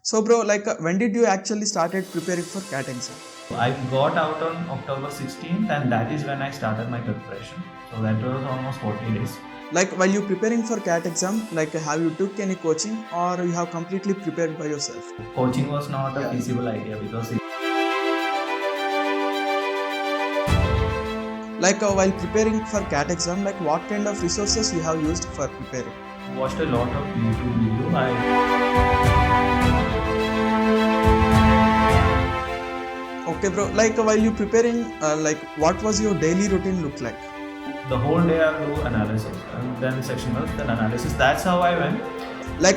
So bro, when did you actually started preparing for CAT exam? I got out on October 16th, and that is when I started my preparation. So that was almost 40 days. Like while you preparing for CAT exam, have you took any coaching or you have completely prepared by yourself? Coaching was not a feasible idea because While preparing for CAT exam, what kind of resources you have used for preparing? I watched a lot of YouTube video. Okay bro, while you preparing, what was your daily routine look like? The whole day I will do analysis and then sectional, then analysis. That's how I went.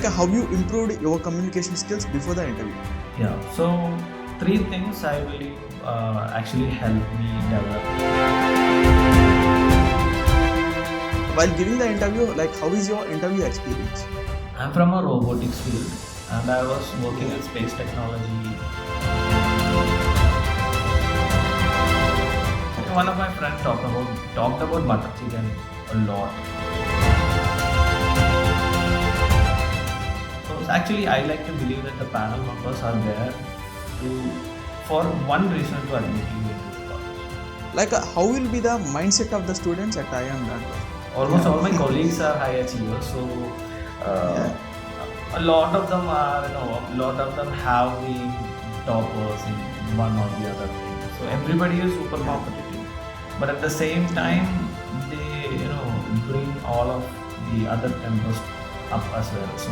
How you improved your communication skills before the interview? Yeah, so 3 things I believe actually helped me develop. While giving the interview, how is your interview experience? I'm from a robotics field and I was working in space technology. One of my friends talked about butter chicken a lot. So actually I like to believe that the panel members are there for one reason to admit you into the college. How will be the mindset of the students at IIM Bangalore? Almost all my colleagues are high achievers, so a lot of them have been toppers in one or the other thing. So everybody is super competitive, but at the same time they bring all of the other tempers up as well. So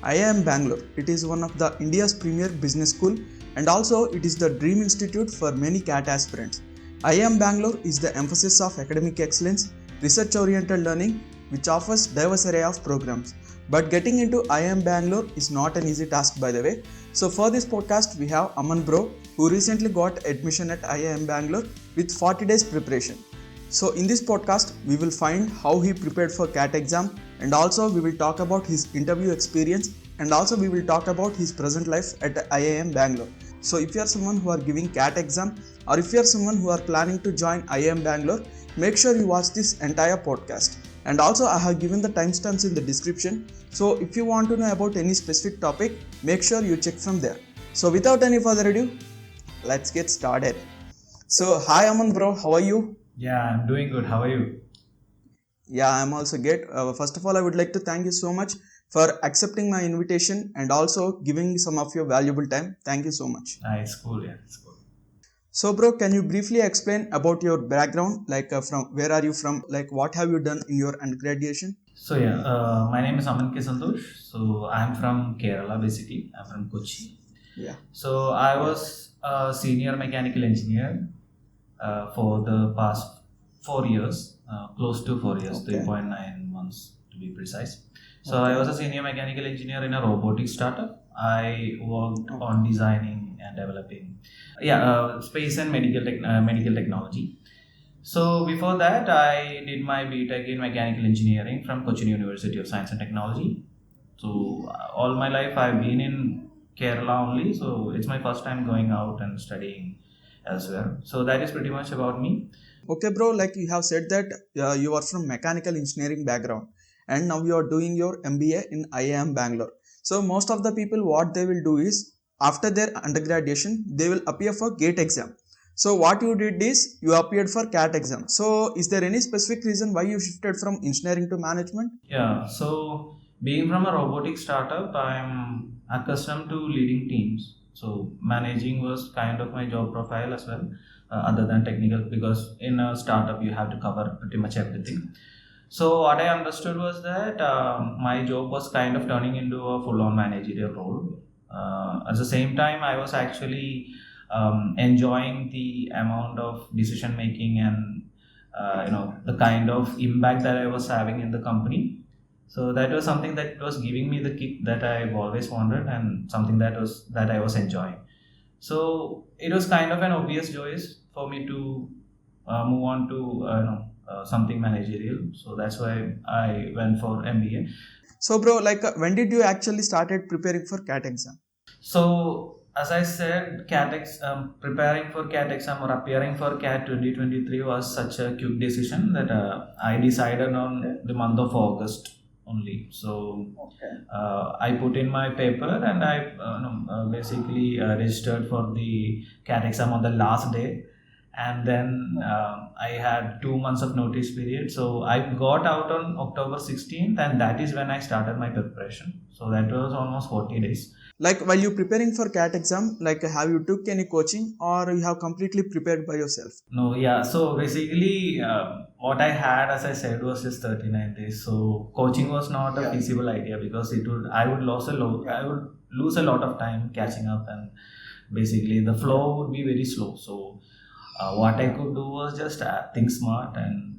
IIM Bangalore, it is one of the India's premier business school and also it is the dream institute for many CAT aspirants. IIM Bangalore is the emphasis of academic excellence, research-oriented learning, which offers diverse array of programs. But getting into IIM Bangalore is not an easy task, by the way. So for this podcast, we have Aman Bro, who recently got admission at IIM Bangalore with 40 days preparation. So in this podcast, we will find how he prepared for CAT exam and also we will talk about his interview experience and also we will talk about his present life at IIM Bangalore. So if you are someone who are giving CAT exam or if you are someone who are planning to join IIM Bangalore, make sure you watch this entire podcast. And also I have given the timestamps in the description. So if you want to know about any specific topic, make sure you check from there. So without any further ado, let's get started. So hi Aman Bro, how are you? yeah, I'm doing good. How are you? Yeah, I'm also good. First of all, I would like to thank you so much for accepting my invitation and also giving some of your valuable time. Thank you so much. It's cool. Yeah, it's cool. So bro, can you briefly explain about your background? From where are you from? What have you done in your undergraduation? So yeah, my name is Aman K Santosh. So I'm from Kerala basically. I'm from Kochi. Yeah. So I was a senior mechanical engineer for the past 4 years, close to 4 years, Okay. 3.9 months to be precise. So I was a senior mechanical engineer in a robotics startup. I worked on designing and developing, space and medical technology. So before that, I did my BTech in mechanical engineering from Cochin University of Science and Technology. So all my life I've been in Kerala only. So it's my first time going out and studying elsewhere. So that is pretty much about me. Okay bro, you have said that you are from mechanical engineering background and now you are doing your MBA in IIM Bangalore. So most of the people what they will do is after their undergraduation they will appear for GATE exam. So what you did is you appeared for CAT exam. So is there any specific reason why you shifted from engineering to management? Yeah, so being from a robotics startup, I'm accustomed to leading teams. So managing was kind of my job profile as well, other than technical, because in a startup you have to cover pretty much everything. So what I understood was that my job was kind of turning into a full-on managerial role. At the same time, I was actually enjoying the amount of decision making and the kind of impact that I was having in the company. So that was something that was giving me the kick that I've always wanted and something that I was enjoying. So it was kind of an obvious choice for me to move on to something managerial. So that's why I went for MBA. So bro, when did you actually started preparing for CAT exam? So as I said, preparing for CAT exam or appearing for CAT 2023 was such a quick decision that I decided on the month of August only. So I put in my paper and I basically registered for the CAT exam on the last day. And then I had 2 months of notice period. So I got out on October 16th, and that is when I started my preparation. So that was almost 40 days. Like while you preparing for CAT exam, like have you took any coaching or you have completely prepared by yourself? No, yeah. So basically, what I had, as I said, was just 39 days. So coaching was not a feasible idea because I would lose a lot of time catching up, and basically the flow would be very slow. So what I could do was just think smart, and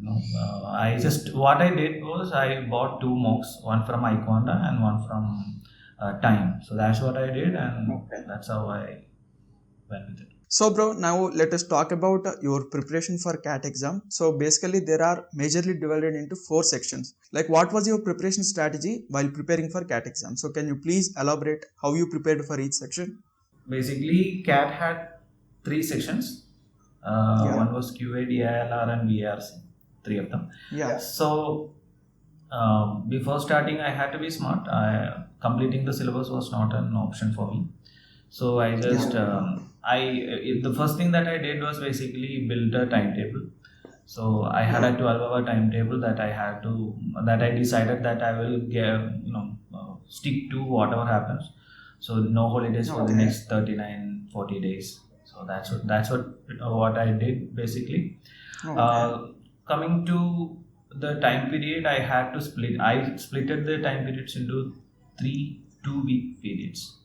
what I did was I bought two mocks, one from Iconda and one from Time. So that's what I did, and that's how I went with it. So bro, now let us talk about your preparation for CAT exam. So basically there are majorly divided into 4 sections. Like what was your preparation strategy while preparing for CAT exam? So can you please elaborate how you prepared for each section? Basically, CAT had 3 sections. One was QA, DILR, and VRC, 3 of them. Yeah. So before starting, I had to be smart. Completing the syllabus was not an option for me. So I just the first thing that I did was basically build a timetable. So I had a 12-hour timetable that I decided that I will stick to whatever happens. So no holidays for the next 39-40 days. So that's what I did basically. Coming to the time period, I splitted the time periods into 3 2-week periods.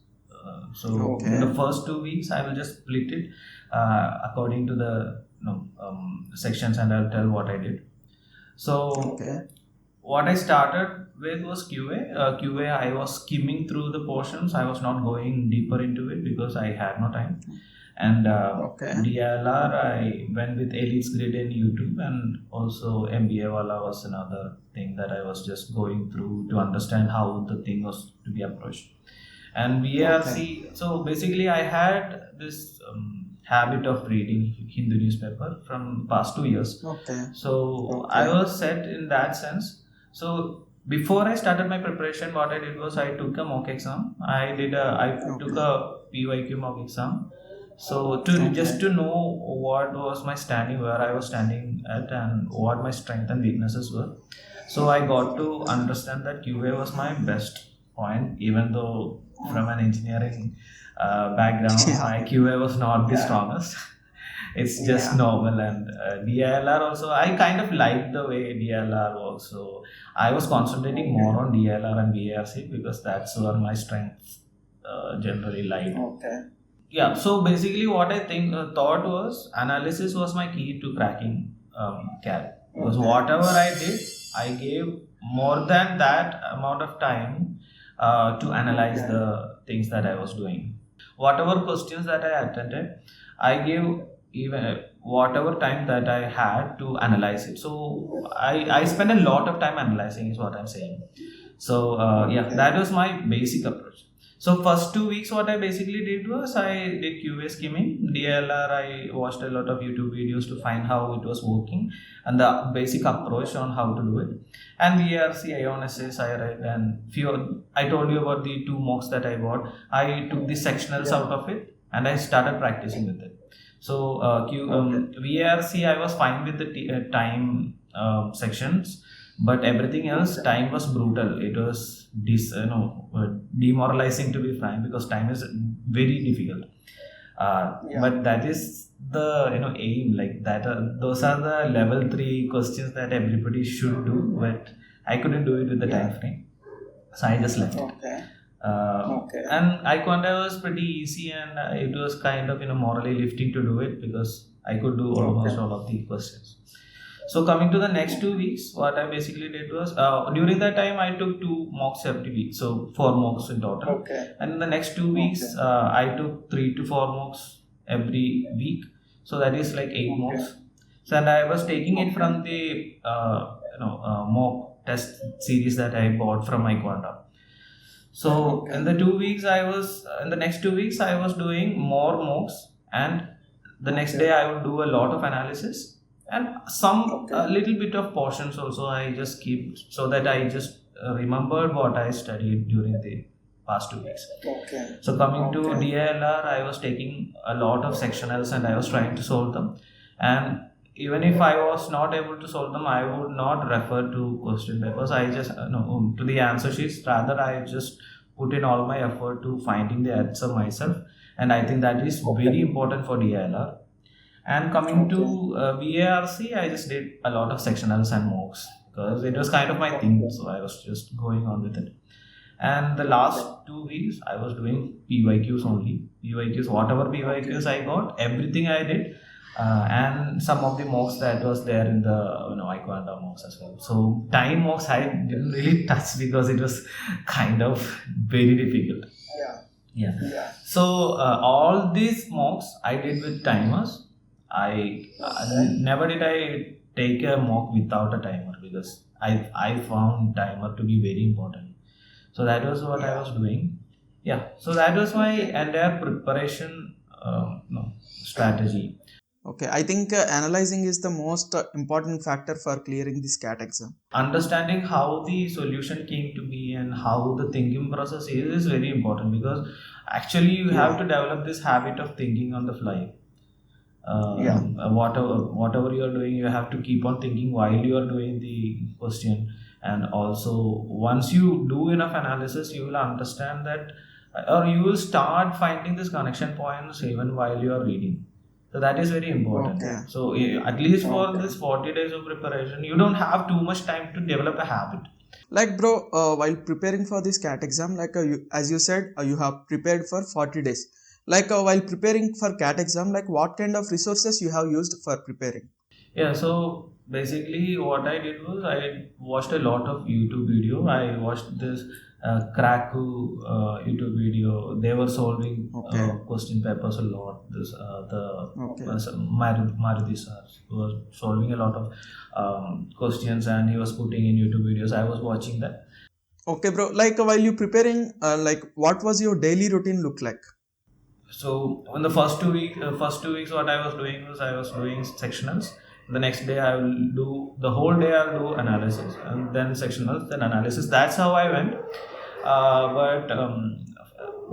In the first 2 weeks, I will just split it according to the sections, and I'll tell what I did. So what I started with was QA. QA, I was skimming through the portions. I was not going deeper into it because I had no time. And DLR, I went with Elite's Grid in YouTube, and also MBA Wala was another thing that I was just going through to understand how the thing was to be approached. And VRC, so basically I had this habit of reading Hindu newspaper from past 2 years. So I was set in that sense. So before I started my preparation, what I did was I took a mock exam. I took a PYQ mock exam. So just to know what was my standing, where I was standing at, and what my strengths and weaknesses were. So I got to understand that QA was my best point, even though from an engineering background, my QA was not the strongest. It's just normal. And DLR also, I kind of liked the way DLR works. So I was concentrating more on DLR and VRC because that's where my strengths generally lied. Yeah, so basically what I thought was analysis was my key to cracking CAT. Because whatever I did, I gave more than that amount of time to analyze the things that I was doing. Whatever questions that I attended, I gave even whatever time that I had to analyze it. So I spent a lot of time analyzing is what I'm saying. So that was my basic approach. So first 2 weeks, what I basically did was I did QA skimming. DLR, I watched a lot of YouTube videos to find how it was working and the basic approach on how to do it. And VRC, IONSS, I read, and I told you about the 2 mocks that I bought. I took the sectionals out of it and I started practicing with it. So VRC, I was fine with the time sections. But everything else, time was brutal. It was demoralizing, to be frank, because time is very difficult. But that is the aim. Like that, those are the level 3 questions that everybody should do. But I couldn't do it with the time frame, so I just left it. And Iconda was pretty easy, and it was kind of morally lifting to do it because I could do almost all of the questions. So coming to the next 2 weeks, what I basically did was during that time I took 2 mocks every week, so 4 mocks in total. And in the next 2 weeks, I took 3 to 4 mocks every week, so that is like 8 mocks. So and I was taking it from the mock test series that I bought from Iconda. So Okay. in the 2 weeks I was in the next 2 weeks I was doing more mocks, and the next Okay. day I would do a lot of analysis, and some Okay. a little bit of portions also I just keep, so that I just remembered what I studied during the past 2 weeks. Okay. So coming to Okay. DILR, I was taking a lot of sectionals and I was trying to solve them. And even if I was not able to solve them, I would not refer to question papers. I just no to the answer sheets. Rather, I just put in all my effort to finding the answer myself. And I think that is very important for DILR. And coming to VARC, I just did a lot of sectionals and mocks because it was kind of my thing. So I was just going on with it. And the last 2 weeks, I was doing PYQs only. PYQs, whatever PYQs I got, everything I did. And some of the mocks that was there in the Iquanda mocks as well. So time mocks I didn't really touch because it was kind of very difficult. Yeah. So all these mocks I did with timers. Never did I take a mock without a timer because I found timer to be very important. So that was what I was doing. Yeah. So that was my entire preparation strategy. Okay, I think analyzing is the most important factor for clearing this CAT exam. Understanding how the solution came to be and how the thinking process is very important, because actually you have to develop this habit of thinking on the fly. Whatever you are doing, you have to keep on thinking while you are doing the question. And also once you do enough analysis, you will understand that, or you will start finding these connection points even while you are reading. So that is very important. Okay. So at least for this 40 days of preparation, you don't have too much time to develop a habit. Like bro, while preparing for this CAT exam, like as you said, you have prepared for 40 days. Like while preparing for CAT exam, like what kind of resources you have used for preparing? Yeah, so basically what I did was I watched a lot of YouTube video. I watched this Kraku YouTube video. They were solving question papers a lot. This Maruti sir was solving a lot of questions, and he was putting in YouTube videos. I was watching that. Okay, bro. Like while you preparing, like what was your daily routine look like? So in the first 2 weeks, what I was doing was I was doing sectionals. The next day I will do the whole day. I will do analysis, and then sectionals, then analysis. That's how I went. But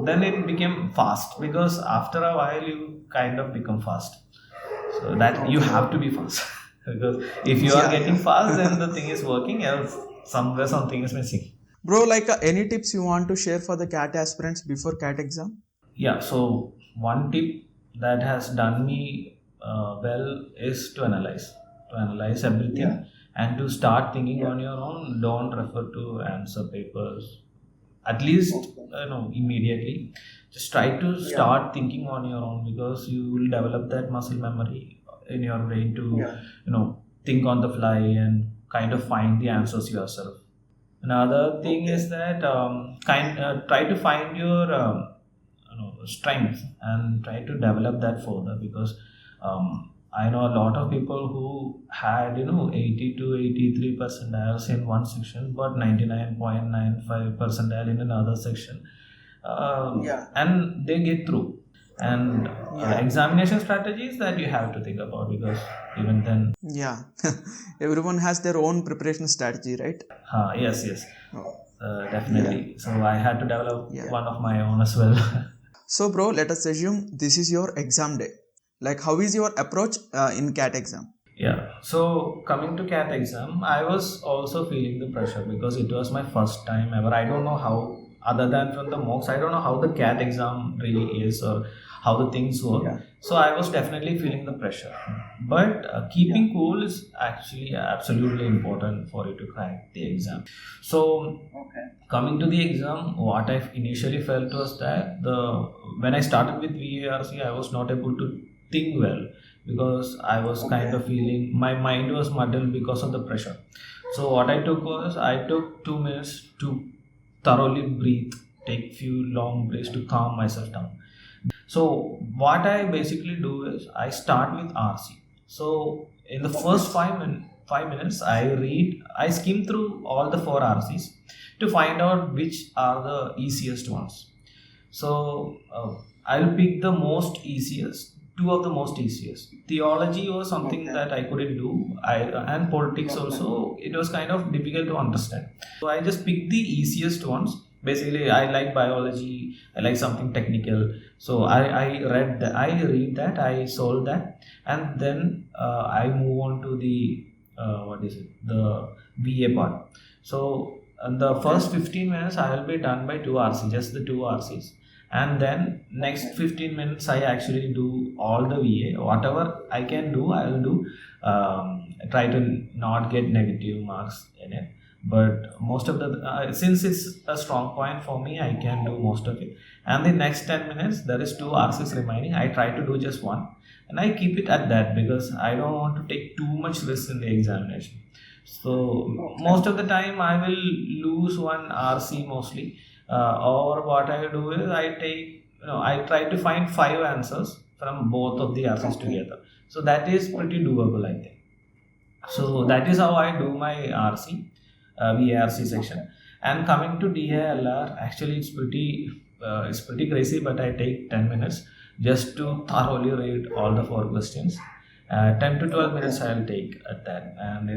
then it became fast, because after a while you kind of become fast. So that you have to be fast because if you are getting fast, then the thing is working. Else somewhere something is missing. Bro, like any tips you want to share for the CAT aspirants before CAT exam? Yeah, so one tip that has done me well is to analyze everything, and to start thinking on your own. Don't refer to answer papers, at least immediately. Just try to start thinking on your own, because you will develop that muscle memory in your brain to think on the fly and kind of find the answers yourself. Another thing is that try to find your strength and try to develop that further, because I know a lot of people who had 80 to 83 percentiles in one section, but 99.95 percentile in another section, and they get through. And examination strategies that you have to think about, because even then, everyone has their own preparation strategy, right? Yes. Definitely. So I had to develop one of my own as well. So bro, let us assume this is your exam day. Like how is your approach in CAT exam? Yeah. So coming to CAT exam, I was also feeling the pressure, because it was my first time ever. I don't know how, other than from the mocks, I don't know how the CAT exam really is, or how the things work. So I was definitely feeling the pressure. But keeping cool is actually absolutely important for you to crack the exam. So coming to the exam, what I initially felt was that when I started with VARC, I was not able to think well, because I was kind of feeling my mind was muddled because of the pressure. So what I took was, I took 2 minutes to thoroughly breathe, take few long breaths to calm myself down. So what I basically do is I start with RC. So in the first 5 minutes, 5 minutes, I skim through all the four RCs to find out which are the easiest ones. So I'll pick the most easiest, two of the most easiest. Theology was something that I couldn't do. And politics also, it was kind of difficult to understand. So I just picked the easiest ones. Basically, I like biology. I like something technical. So I read that, I solved that, and then I move on to the the VA part. So in the first 15 minutes, I will be done by two RCs, just the two RCs, and then next 15 minutes I actually do all the VA. Whatever I can do, I will do. Try to not get negative marks in it, but most of the since it's a strong point for me, I can do most of it. And the next 10 minutes there is two RCs remaining. I try to do just one, and I keep it at that because I don't want to take too much risk in the examination. So most of the time I will lose one RC mostly, or what I do is I try to find five answers from both of the RCs together. So that is pretty doable, I think. So that is how I do my RC, VARC section. And coming to DALR, actually it's pretty crazy, but I take 10 minutes just to thoroughly read all the four questions. 10 to 12 minutes I'll take at that, and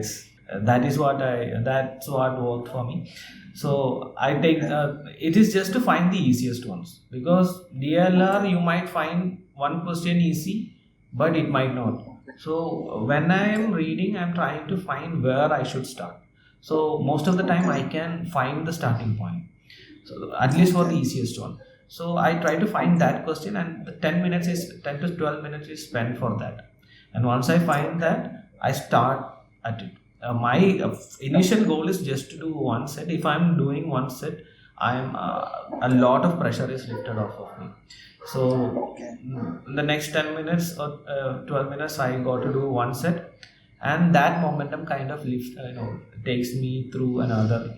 that's what worked for me. So I take it is just to find the easiest ones, because DLR you might find one question easy, but it might not. So when I am reading, I'm trying to find where I should start. So most of the time I can find the starting point. So at least for the easiest one. So I try to find that question, and the 10 to 12 minutes is spent for that. And once I find that, I start at it. My initial goal is just to do one set. If I'm doing one set, I'm a lot of pressure is lifted off of me. So the next 10 minutes or 12 minutes, I got to do one set, and that momentum kind of takes me through another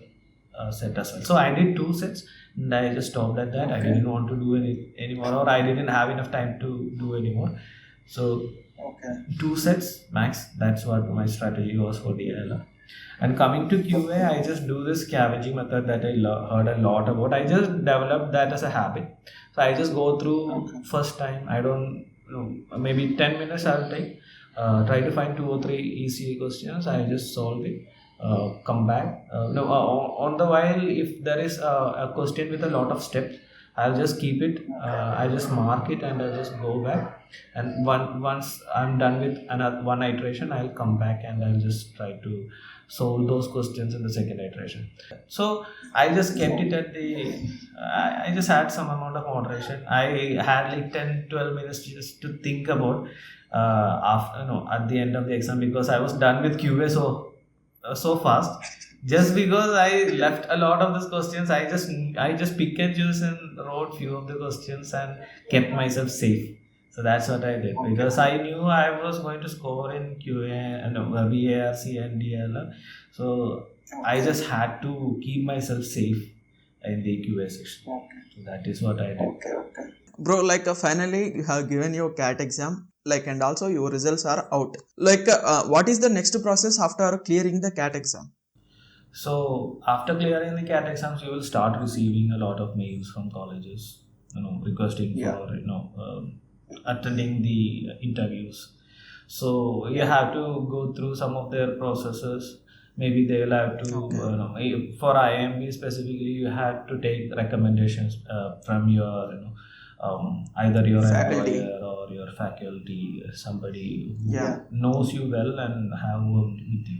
set as well. So I did two sets, and I just stopped at that. I didn't want to do anymore, or I didn't have enough time to do anymore. So two sets max. That's what my strategy was for DLR. And coming to QA, I just do this scavenging method that I heard a lot about. I just developed that as a habit. So I just go through first time. I don't maybe 10 minutes I'll take. Try to find 2 or 3 easy questions. I just solve it. Come back. On the while, if there is a question with a lot of steps, I'll just keep it. I just mark it, and I'll just go back. And once I'm done with one iteration, I'll come back and I'll just try to solve those questions in the second iteration. So I just kept it at I just had some amount of moderation. I had like 10-12 minutes just to think about at the end of the exam, because I was done with QA so fast. Just because I left a lot of these questions, I just pick and choose and wrote few of the questions and kept myself safe. So that's what I did, because I knew I was going to score in QA and VARC and DLR. So I just had to keep myself safe in the QA section. So that is what I did. Bro, finally you have given your CAT exam, and also your results are out. What is the next process after clearing the CAT exam? So after clearing the CAT exams, you will start receiving a lot of mails from colleges, requesting for attending the interviews. So you have to go through some of their processes. Maybe they will have to, for IIM B specifically, you have to take recommendations from your, either your faculty, employer or your faculty, somebody who knows you well and have worked with you.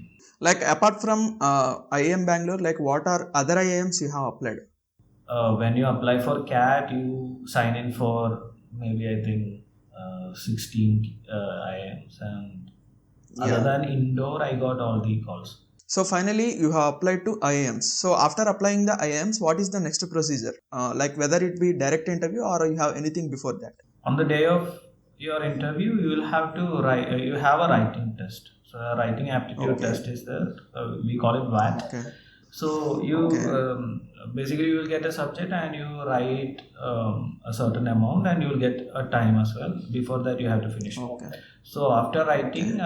Apart from IIM Bangalore, what are other IIMs you have applied? When you apply for CAT, you sign in for maybe I think 16 IIMs, and other than Indore, I got all the calls. So finally, you have applied to IIMs. So after applying the IIMs, what is the next procedure? Whether it be direct interview or you have anything before that? On the day of your interview, you will have to write. You have a writing test. So a writing aptitude test is there. We call it VAT. Okay. So you basically you will get a subject and you write a certain amount, and you will get a time as well. Before that, you have to finish. Okay. So after writing,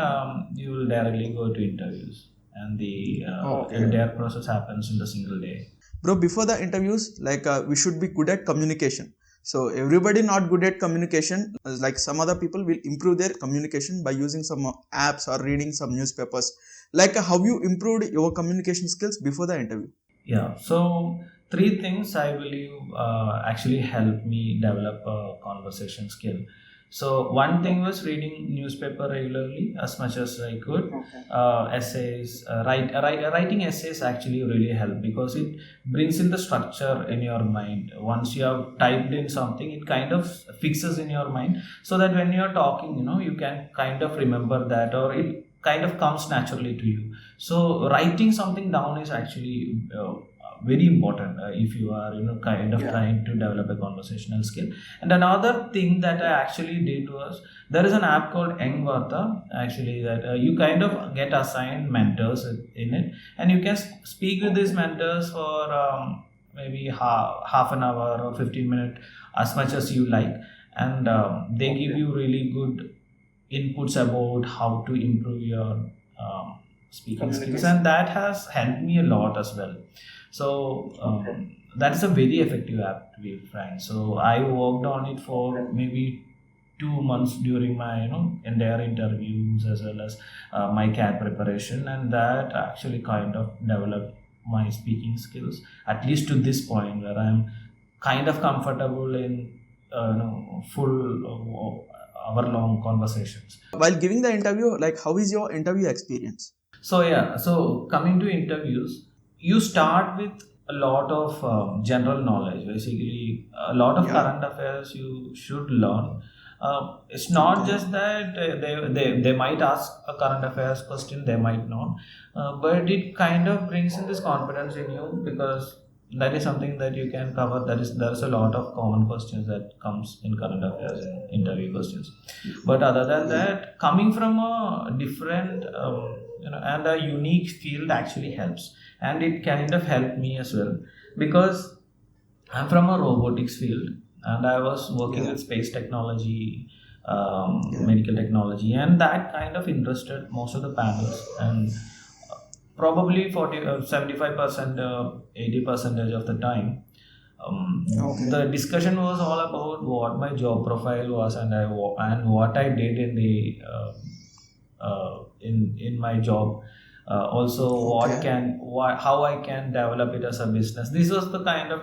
you will directly go to interviews, and the Okay. entire process happens in the single day. Bro, before the interviews, we should be good at communication. So everybody not good at communication. Like some other people will improve their communication by using some apps or reading some newspapers. How you improved your communication skills before the interview? Yeah, so three things I believe actually helped me develop a conversation skill. So one thing was reading newspaper regularly as much as I could. Okay. Essays, writing essays actually really help because it brings in the structure in your mind. Once you have typed in something, it kind of fixes in your mind, so that when you're talking, you can kind of remember that, or it kind of comes naturally to you. So writing something down is actually very important if you are kind of Yeah. trying to develop a conversational skill. And another thing that I actually did was, there is an app called Engvarta actually, that you kind of get assigned mentors in it, and you can speak with these mentors for maybe half an hour or 15 minutes, as much as you like. And they give you really good inputs about how to improve your speaking skills, Communication. and that has helped me a lot as well. So that is a very effective app, to be frank. So I worked on it for maybe 2 months during my entire interviews, as well as my CAT preparation, and that actually kind of developed my speaking skills, at least to this point where I'm kind of comfortable in full hour long conversations. While giving the interview, how is your interview experience? So yeah, so coming to interviews, you start with a lot of general knowledge. Basically, a lot of Yeah. current affairs you should learn. It's not Okay. just that they might ask a current affairs question, they might not, but it kind of brings in this confidence in you, because that is something that you can cover. There is a lot of common questions that comes in current affairs and interview questions. But other than that, coming from a different and a unique field actually helps, and it kind of helped me as well, because I'm from a robotics field, and I was working Yeah. with space technology, Yeah. medical technology, and that kind of interested most of the panels. And probably 75%, 80% of the time, Okay. the discussion was all about what my job profile was, and what I did in the in my job. Also, Okay. how I can develop it as a business. This was the kind of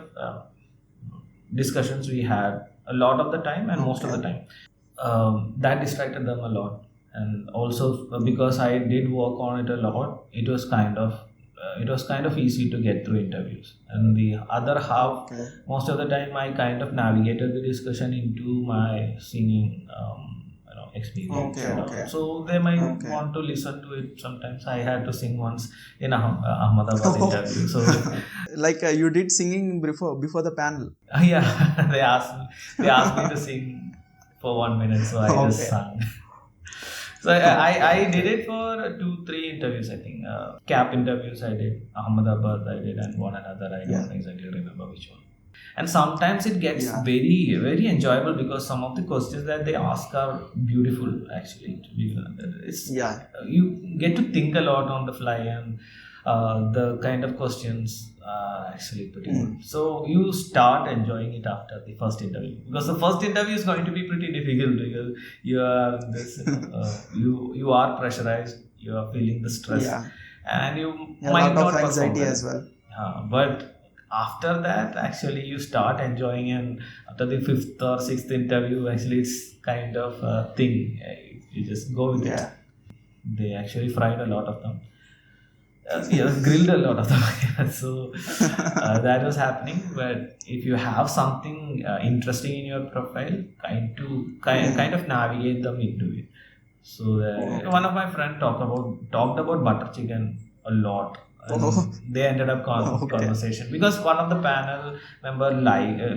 discussions we had a lot of the time, and most of the Okay. time. That distracted them a lot, and also because I did work on it a lot, it was kind of easy to get through interviews. And the other half, Okay. most of the time, I kind of navigated the discussion into my singing experience. Okay. Okay. So they might Okay. want to listen to it. Sometimes I had to sing once in Ahmedabad interview. So You did singing before the panel. yeah, they asked me to sing for 1 minute, so I just Okay. sang. So I did it for 2-3 interviews, I think. CAP interviews I did, Ahmedabad I did, and one another I don't exactly remember which one. And sometimes it gets Yeah. very very enjoyable, because some of the questions that they ask are beautiful actually. It's Yeah. You get to think a lot on the fly, and the kind of questions are actually pretty good. So you start enjoying it after the first interview, because the first interview is going to be pretty difficult, because you are this you are pressurized, you are feeling the stress, Yeah. and you A might lot not of perform anxiety well. as well. But after that, actually you start enjoying, and after the fifth or sixth interview, actually it's kind of a thing. You just go with Yeah. it. They actually fried a lot of them. Grilled a lot of them. So that was happening. But if you have something interesting in your profile, kind of navigate them into it. So one of my friends talked about butter chicken a lot, and Oh. they ended up Okay. conversation, because one of the panel member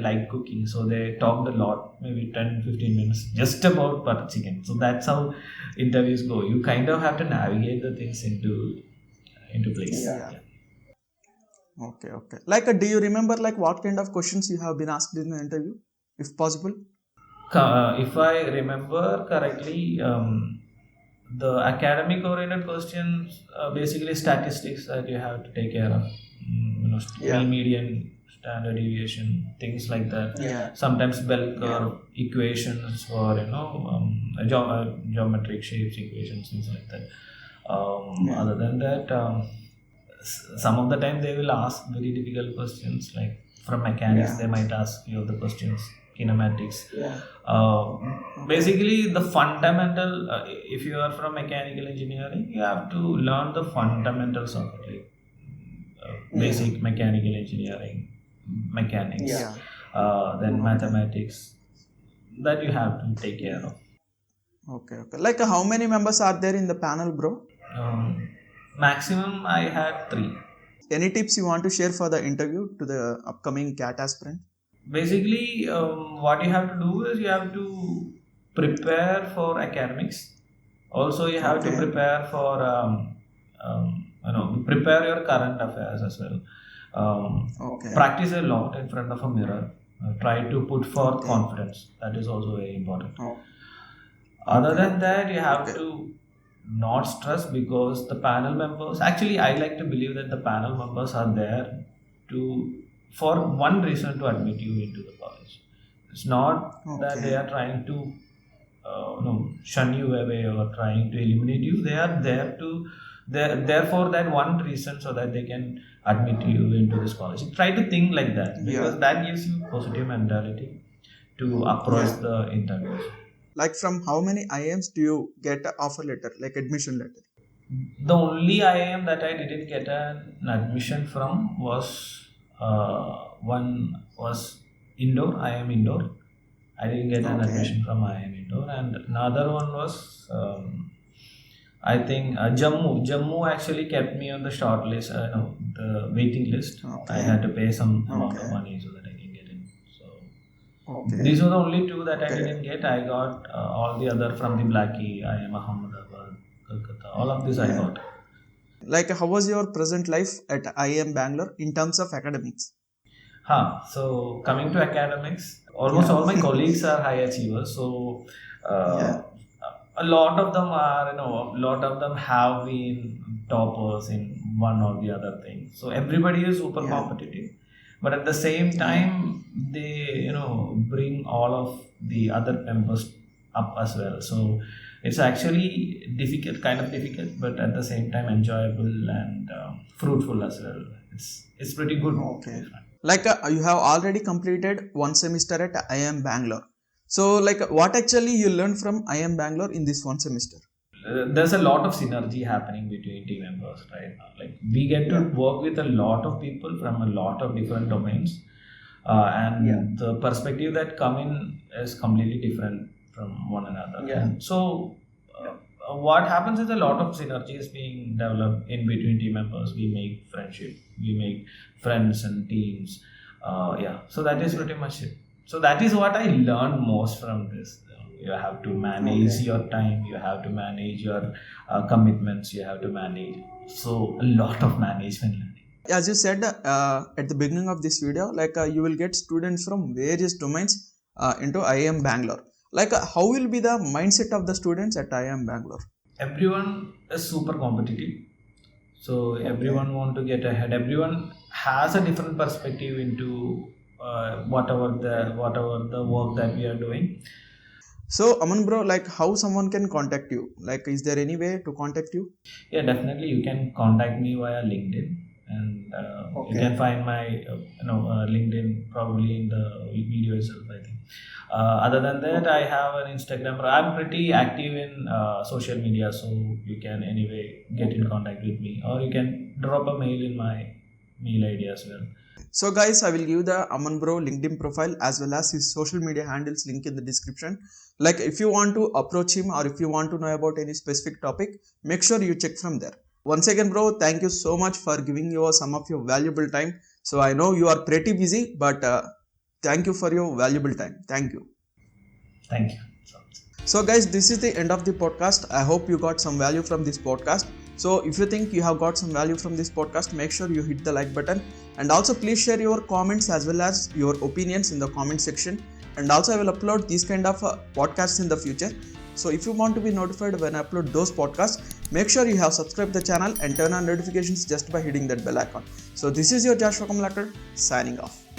like cooking, so they talked a lot, maybe 10-15 minutes just about butter chicken. So that's how interviews go. You kind of have to navigate the things into place. Yeah. Okay. Okay. Do you remember what kind of questions you have been asked in the interview, if possible? If I remember correctly, The academic oriented questions basically statistics that you have to take care of. Yeah. Median, standard deviation, things like that. Yeah. Sometimes bell curve equations for geometric shapes equations, things like that. Other than that, some of the time they will ask very difficult questions, like from mechanics they might ask you the questions, kinematics. Basically the fundamental, if you are from mechanical engineering, you have to learn the fundamentals of it, like basic mechanical engineering, mechanics, then mathematics, that you have to take care of. Okay. Like how many members are there in the panel, bro? Maximum I had 3. Any tips you want to share for the interview to the upcoming CAT aspirant? Basically, what you have to do is you have to prepare for academics. Also, you have to prepare for prepare your current affairs as well. Practice a lot in front of a mirror. Try to put forth confidence. That is also very important. Other than that, you have to not stress, because the panel members, actually I like to believe that the panel members are there for one reason, to admit you into the college. It's not that they are trying to shun you away or trying to eliminate you. They are there for that one reason, so that they can admit you into this college. Try to think like that, because that gives you positive mentality to approach the interviews. Like from how many IIMs do you get an offer letter, like admission letter? The only IIM that I didn't get an admission from was one was Indore, IIM Indore. I didn't get an admission from IIM Indore, and another one was I think Jammu. Jammu actually kept me on the short list, the waiting list. I had to pay some amount of money so that I can get in. So these were the only 2 that I didn't get. I got all the other from the Blackie, IIM Ahmedabad, Kolkata. All of this I got. Like how was your present life at IIM Bangalore in terms of academics? So coming to academics, almost all my colleagues are high achievers. So a lot of them are, a lot of them have been toppers in one or the other thing. So everybody is super competitive, but at the same time they bring all of the other members up as well. So it's actually kind of difficult, but at the same time enjoyable and fruitful as well. It's pretty good. Like you have already completed 1 semester at IIM Bangalore. So like what actually you learned from IIM Bangalore in this 1 semester? There's a lot of synergy happening between team members right now. Like we get to work with a lot of people from a lot of different domains, and the perspective that come in is completely different from one another. And so what happens is a lot of synergy is being developed in between team members. We make friendship, we make friends and teams. So that is pretty much it. So that is what I learned most from this. You have to manage your time, you have to manage your commitments, you have to manage. So a lot of management learning. As you said at the beginning of this video, like you will get students from various domains into IIM Bangalore. Like how will be the mindset of the students at IIM Bangalore? Everyone is super competitive. So everyone want to get ahead. Everyone has a different perspective into whatever the work that we are doing. So Aman bro, like how someone can contact you? Like is there any way to contact you? Yeah, definitely you can contact me via LinkedIn, and you can find my LinkedIn probably in the video itself, I think. Other than that, I have an Instagram. I'm pretty active in social media, so you can anyway get in contact with me, or you can drop a mail in my mail ID as well. So guys, I will give the Aman Bro LinkedIn profile as well as his social media handles link in the description. Like if you want to approach him or if you want to know about any specific topic, make sure you check from there. Once again bro, thank you so much for giving some of your valuable time. So I know you are pretty busy, but thank you for your valuable time. Thank you. Thank you. So guys, this is the end of the podcast. I hope you got some value from this podcast. So if you think you have got some value from this podcast, make sure you hit the like button, and also please share your comments as well as your opinions in the comment section. And also I will upload these kind of podcasts in the future. So if you want to be notified when I upload those podcasts, make sure you have subscribed the channel and turn on notifications just by hitting that bell icon. So this is your Joshua Kamlakar signing off.